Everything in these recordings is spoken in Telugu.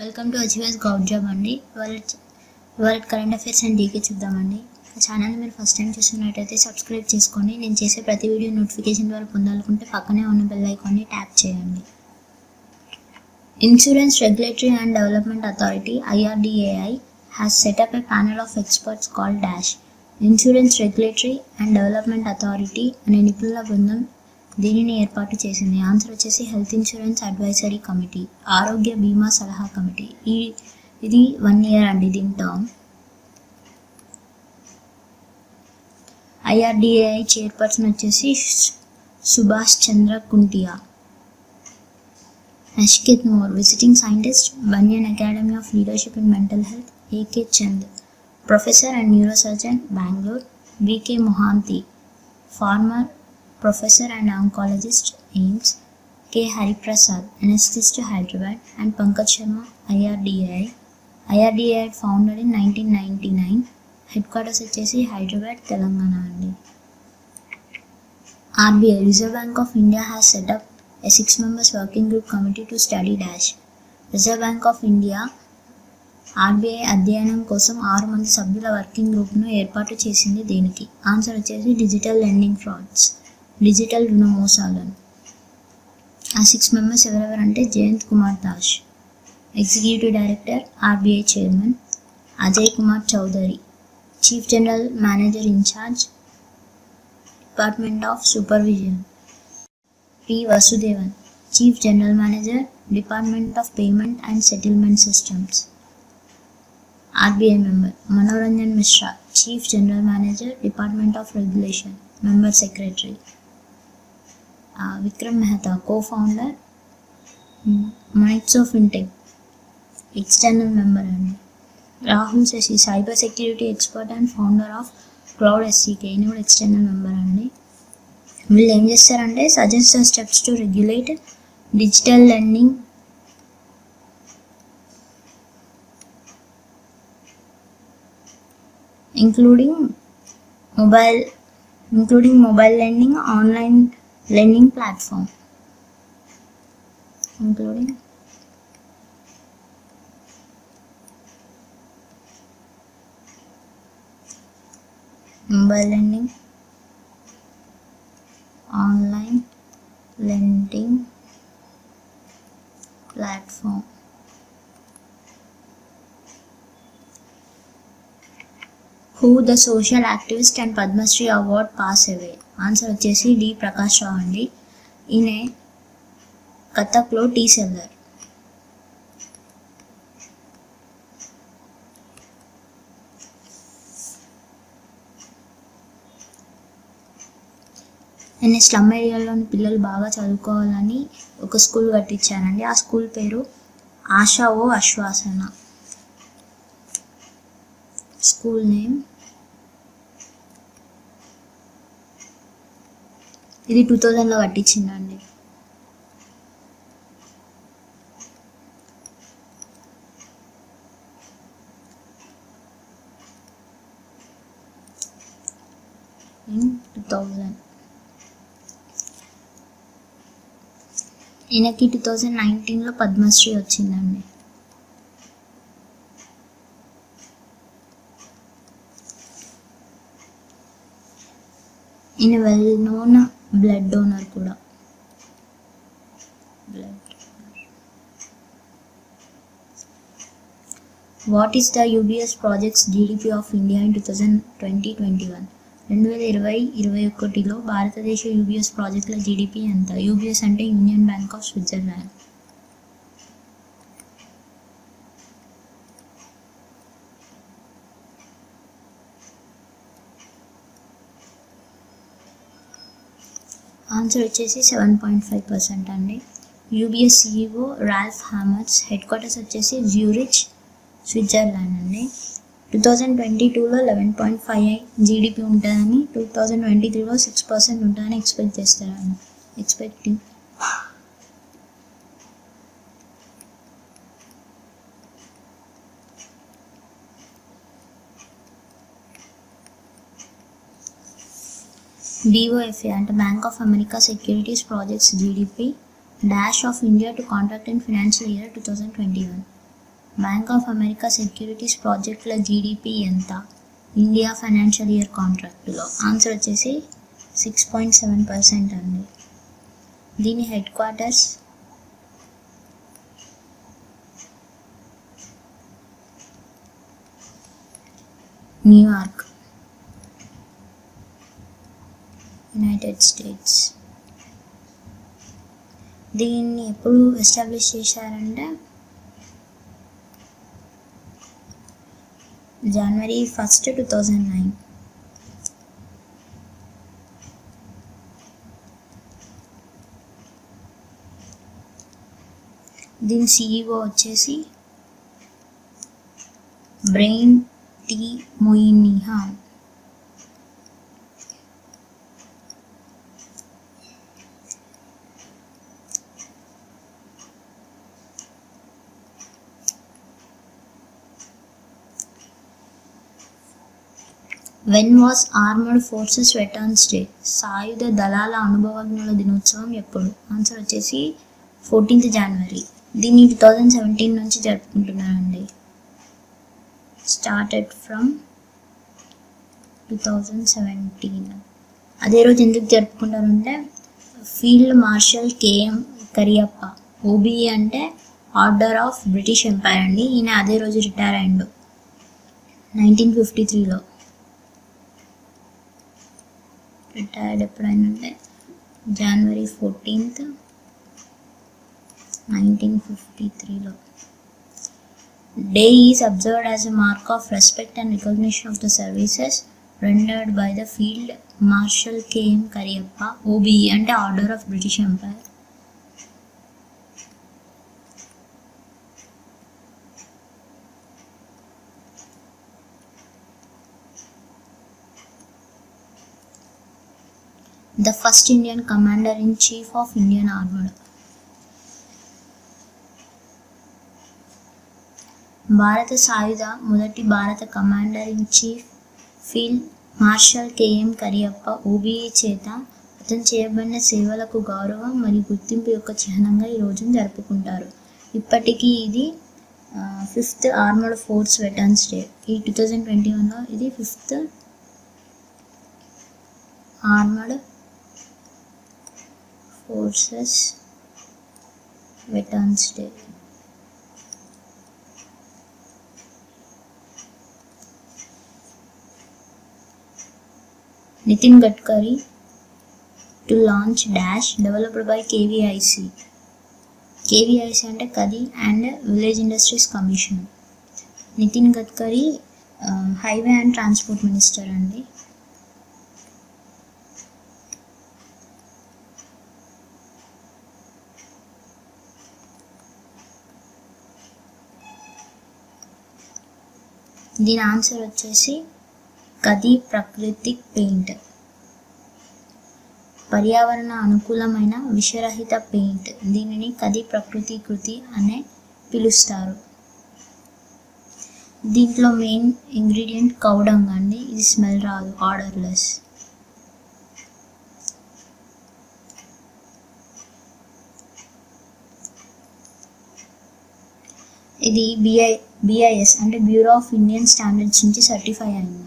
వెల్కమ్ టు అచీవర్స్ గౌడ్ జాబ్ అండి. World current affairs and DK చూద్దామండి. ఛానల్ మీరు ఫస్ట్ టైం చూస్తున్నట్టయితే సబ్స్క్రైబ్ చేసుకోండి. నేను చేసే ప్రతి వీడియో నోటిఫికేషన్ ద్వారా పొందాలనుకుంటే పక్కనే ఉన్న బెల్ ఐకాన్ని ట్యాప్ చేయండి. Insurance regulatory and development authority IRDAI has set up a panel of experts called DASH. Insurance regulatory and development authority అనే నిపుణుల బృందం దీనిని ఏర్పాటు చేసింది. ఆన్సర్ వచ్చేసి హెల్త్ ఇన్సూరెన్స్ అడ్వైజరీ కమిటీ, ఆరోగ్య బీమా సలహా కమిటీ. ఇది 1 year అండి దీని టర్మ్. IRDAI చైర్పర్సన్ వచ్చేసి Subhash Chandra Kuntia. Nachiket Mor, visiting scientist, Banyan academy of leadership in mental health, AK Chand, professor and neurosurgeon, Bengaluru, BK Mohanty, former professor and oncologist, AIIMS, K. Hariprasad, anesthetist, Hyderabad, and Pankaj Sharma, IRDAI. IRDAI founded in 1999. Headquarters వచ్చేసి హైదరాబాద్, తెలంగాణ అండి. RBI, Reserve Bank of India, has set up a 6 members working group committee to study DASH. Reserve Bank of India RBI అధ్యయనం కోసం 6 మంది సభ్యుల వర్కింగ్ గ్రూప్ను ఏర్పాటు చేసింది. దీనికి ఆన్సర్ వచ్చేసి డిజిటల్ లెండింగ్ ఫ్రాడ్స్, డిజిటల్ రుణ మోసాలను. ఆ 6 members ఎవరెవరంటే Jayant Kumar Das, executive director, RBI chairman, Ajay Kumar Choudhary, chief general manager in charge, department of supervision, P. Vasudevan, chief general manager, department of payment and settlement systems. RBI member Manoranjan Mishra, chief general manager, department of regulation, member secretary. Vikram Mehta, cofounder, మైట్స్ ఆఫ్ ఇంటెక్, ఎక్స్టర్నల్ మెంబర్ అండి. Rahul Sasi, cyber security expert and founder of cloud SCK, ఈయన కూడా ఎక్స్టర్నల్ మెంబర్ అండి. వీళ్ళు ఏం చేస్తారంటే suggest steps to regulate digital lending including mobile lending, online lending platform, including mobile lending, online lending platform. Who the social activist and Padma Shri award pass away? Answer వచ్చేసి D. ప్రకాష్ రావు అండి. ఈయన కథక్లో టీ సెల్లర్. ఈయన స్లమ్ ఏరియాలోని పిల్లలు బాగా చదువుకోవాలని ఒక స్కూల్ కట్టించారండి. ఆ స్కూల్ పేరు ఆశా ఓ ఆశ్వాసన. School name. ఇది 2000లో కట్టించిందండి. ఈయనకి 2019లో పద్మశ్రీ వచ్చిందండి. ఈయన వెల్ నోన్ బ్లడ్ డోనర్ కూడా. What is the UBS projects GDP of India in 2020-21? 2020-21లో భారతదేశ UBS ప్రాజెక్టుల GDP ఎంత? UBS అంటే union bank of Switzerland. Answer వచ్చేసి 7.5% అండి. UBS CEO Ralph Hamers, headquarters వచ్చేసి జ్యూరిచ్, స్విట్జర్లాండ్ అండి. 2022లో 11.5 GDP ఉంటుందని, 2023లో 6% ఉంటుందని ఎక్స్పెక్ట్ చేస్తారండి. ఎక్స్పెక్టింగ్. BOFA అంటే bank of America securities projects GDP dash of India to contract in financial year 2021. Bank of America securities ప్రాజెక్టుల జీడిపి ఎంత ఇండియా ఫైనాన్షియల్ ఇయర్ కాంట్రాక్టులో? ఆన్సర్ వచ్చేసి 6.7% అండి. దీని head quarters New York, United states. దీన్ని ఎప్పుడు ఎస్టాబ్లిష్ చేశారంటే January 1st, 2009. దీని CEO వచ్చేసి Brian T Moynihan. When was Armed Forces Veterans Day? సాయుధ దళాల అనుభవజ్ఞుల దినోత్సవం ఎప్పుడు? ఆన్సర్ వచ్చేసి 14th January. దీన్ని 2017 నుంచి జరుపుకుంటున్నారండి. Started from 2017. అదే రోజు ఎందుకు జరుపుకుంటారంటే ఫీల్డ్ మార్షల్ కేఎం కరియప్ప, ఓబీఈ అంటే ఆర్డర్ ఆఫ్ బ్రిటిష్ ఎంపైర్ అండి. ఈయన అదే రోజు రిటైర్ అయ్యిండు 1953లో. రిటైర్డ్ ఎప్పుడైనా January 14th, 1953లో. Day is observed as a mark of respect and recognition of the services rendered by the Field Marshal K.M. Kariyappa, OBE అంటే Order of British Empire. The first Indian Commander-in-Chief of Indian Armed. భారత సాయుధ మొదటి భారత commander in chief field marshal KM Cariappa, OBE చేత అతను చేయబడిన సేవలకు గౌరవం మరియు గుర్తింపు యొక్క చిహ్నంగా ఈ రోజును జరుపుకుంటారు. ఇప్పటికీ ఇది 5th armoured force veterans day. ఈ 2021లో ఇది 5th armoured forces veterans day. Nitin Gadkari to launch dash developed by KVIC. KVIC అంటే Khadi and village industries commission. Nitin Gadkari highway and transport minister అండి. దీని ఆన్సర్ వచ్చేసి కది ప్రాకృతిక్ పెయింట్. పర్యావరణ అనుకూలమైన విషరహిత పెయింట్. దీనిని కది ప్రకృతి అనే పిలుస్తారు. దీంట్లో మెయిన్ ఇంగ్రీడియంట్ కౌడంగ్ అండి. ఇది స్మెల్ రాదు, ఆర్డర్లెస్. ఇది BIS అంటే బ్యూరో ఆఫ్ ఇండియన్ స్టాండర్డ్స్ నుంచి సర్టిఫై అయిందండి.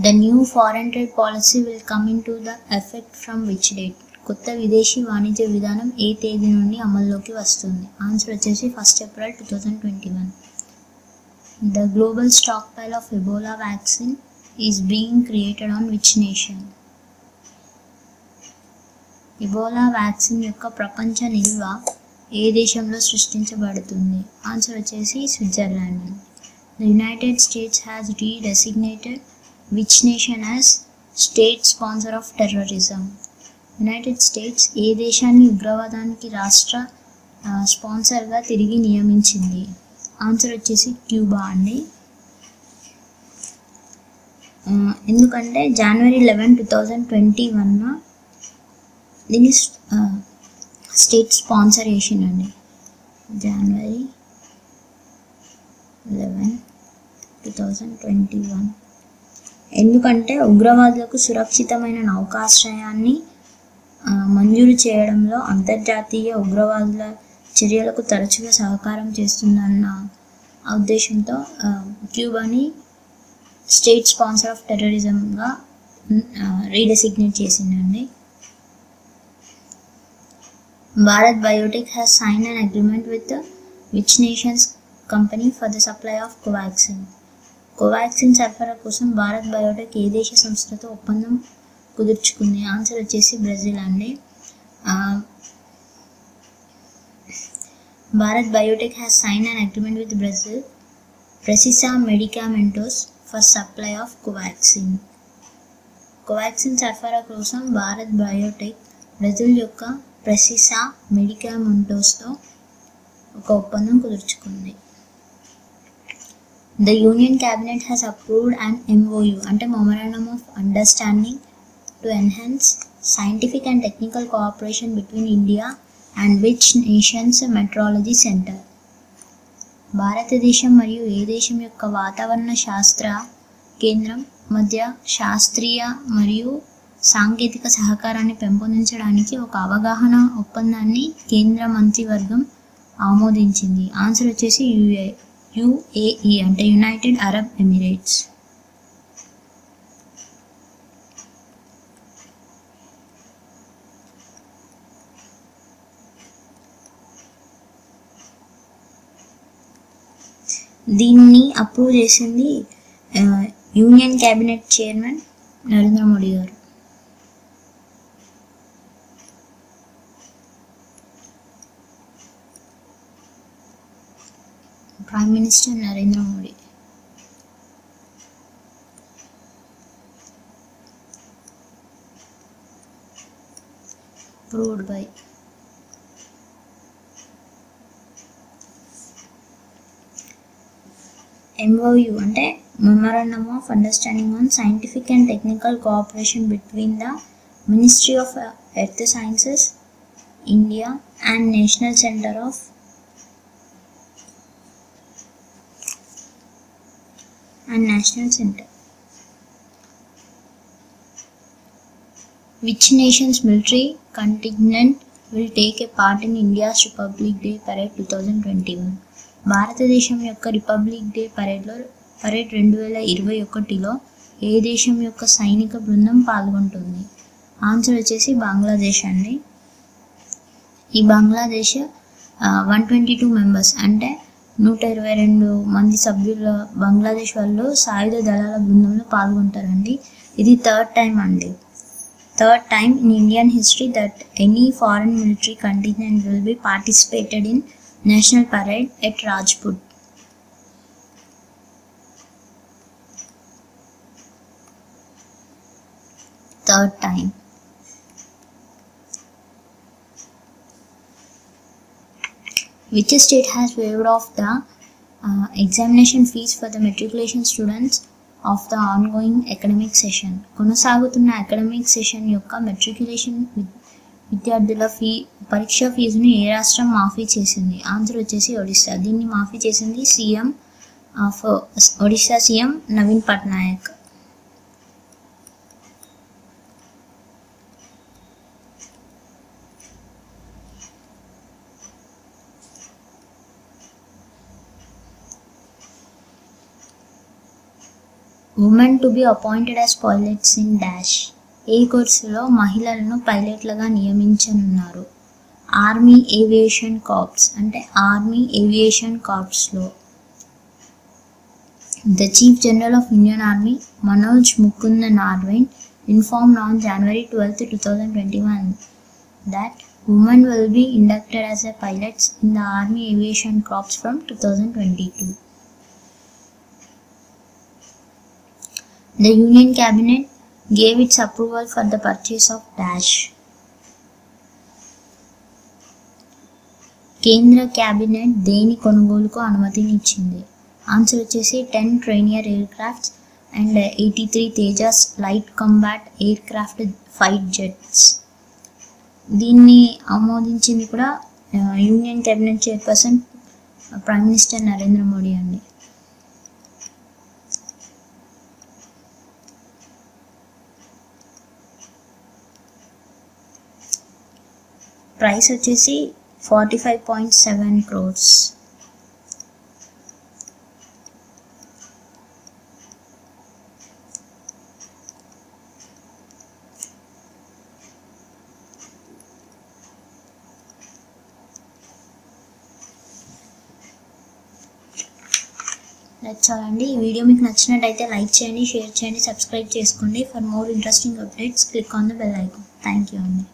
The new foreign trade policy will come into the effect from which date? కొత్త విదేశీ వాణిజ్య విధానం ఏ తేదీ నుండి అమల్లోకి వస్తుంది? ఆన్సర్ వచ్చేసి 1st April 2021. The global stockpile of Ebola vaccine is being created on which nation? Ebola vaccine యొక్క ప్రపంచ నిల్వ ఏ దేశంలో సృష్టించబడుతుంది? ఆన్సర్ వచ్చేసి Switzerland. The United States has redesignated which nation as state sponsor of terrorism? United States ఏ దేశాన్ని ఉగ్రవాదానికి రాష్ట్ర స్పాన్సర్గా తిరిగి నియమించింది? ఆన్సర్ వచ్చేసి క్యూబా అండి. ఎందుకంటే January 11, 2021 దీన్ని స్టేట్ స్పాన్సర్ చేసిందండి. January 11, 2021 ఎందుకంటే ఉగ్రవాదులకు సురక్షితమైన నౌకాశ్రయాన్ని మంజూరు చేయడంలో అంతర్జాతీయ ఉగ్రవాదుల చర్యలకు తరచుగా సహకారం చేస్తుందన్న ఉద్దేశంతో క్యూబాని స్టేట్ స్పాన్సర్ ఆఫ్ టెర్రరిజంగా రీడెసిగ్నేట్ చేసిందండి. Bharat Biotech has sign an agreement with which nations company for the supply of Covaxin. Covaxin సరఫరా కోసం భారత్ బయోటెక్ ఏ దేశ సంస్థతో ఒప్పందం కుదుర్చుకుంది? ఆన్సర్ వచ్చేసి బ్రెజిల్ అండి. Bharat Biotech has sign an agreement with Brazil Precisa Medicamentos for supply of Covaxin. Covaxin సరఫరా కోసం భారత్ బయోటెక్ బ్రెజిల్ యొక్క ప్రెసిసా మెడికామెంటోస్తో ఒక ఒప్పందం కుదుర్చుకుంది. The Union Cabinet has approved an MOU అంటే Memorandum of Understanding to enhance scientific and technical cooperation between India and which nation's meteorology center. భారతదేశం మరియు ఏ దేశం యొక్క వాతావరణ శాస్త్ర కేంద్రం మధ్య శాస్త్రీయ మరియు సాంకేతిక సహకారాన్ని పెంపొందించడానికి ఒక అవగాహన ఒప్పందాన్ని కేంద్ర మంత్రివర్గం ఆమోదించింది. ఆన్సర్ వచ్చేసి UAE అంటే యునైటెడ్ అరబ్ ఎమిరేట్స్. దీన్ని అప్రూవ్ చేసింది union cabinet chairman Narendra Modi గారు. Prime Minister Narendra Modi. Approved by MOU అంటే Memorandum of Understanding on Scientific and Technical Cooperation between the Ministry of Earth Sciences, India and National Center of National Center. Which nation's military contingent will take a part in India's Republic Day Parade 2021? భారతదేశం యొక్క రిపబ్లిక్ డే పరేడ్ 2021లో ఏ దేశం యొక్క సైనిక బృందం పాల్గొంటుంది? ఆన్సర్ వచ్చేసి బంగ్లాదేశ్ అండి. ఈ బంగ్లాదేశ్ 122 మెంబర్స్ అంటే 122 మంది సభ్యుల బంగ్లాదేశ్ వాళ్ళు సాయుధ దళాల బృందంలో పాల్గొంటారండి. ఇది third time in Indian history that any foreign military contingent will be participated in national parade at Rajput. Third time. Which state has waived off the examination fees for the matriculation students of the ongoing academic session? కొనసాగుతున్న అకాడమిక్ సెషన్ యొక్క మెట్రికులేషన్ విద్యార్థుల పరీక్ష ఫీజును ఏ రాష్ట్రం మాఫీ చేసింది? ఆన్సర్ వచ్చేసి ఒడిశా. దీన్ని మాఫీ చేసింది Odisha CM Naveen Patnaik. Women to be appointed as pilots in dash. ఏ కోర్సులో మహిళలను పైలట్లుగా నియమించనున్నారు? ఆర్మీ ఏవియేషన్ కార్ప్స్ అంటే ఆర్మీ ఏవియేషన్ కార్ప్స్లో. The chief general of Indian army Manoj Mukund Naravane informed on January 12, 2021 that women will be inducted as a pilots in the Army Aviation Corps from 2022. The Union Cabinet gave its approval for the purchase of dash. కేంద్ర క్యాబినెట్ దేని కొనుగోలుకు అనుమతిని ఇచ్చింది? ఆన్సర్ వచ్చేసి 10 trainer aircrafts and 83 Tejas light combat aircraft fight jets. దీన్ని ఆమోదించింది కూడా union cabinet chairperson prime minister Narendra Modi అండి. ప్రైస్ వచ్చేసి 45.7 crores. దట్స్ ఆల్ అండి. ఈ వీడియో మీకు నచ్చినట్టయితే లైక్ చేయండి, షేర్ చేయండి, సబ్స్క్రైబ్ చేసుకోండి. For more interesting updates click on the bell icon. Thank you అండి.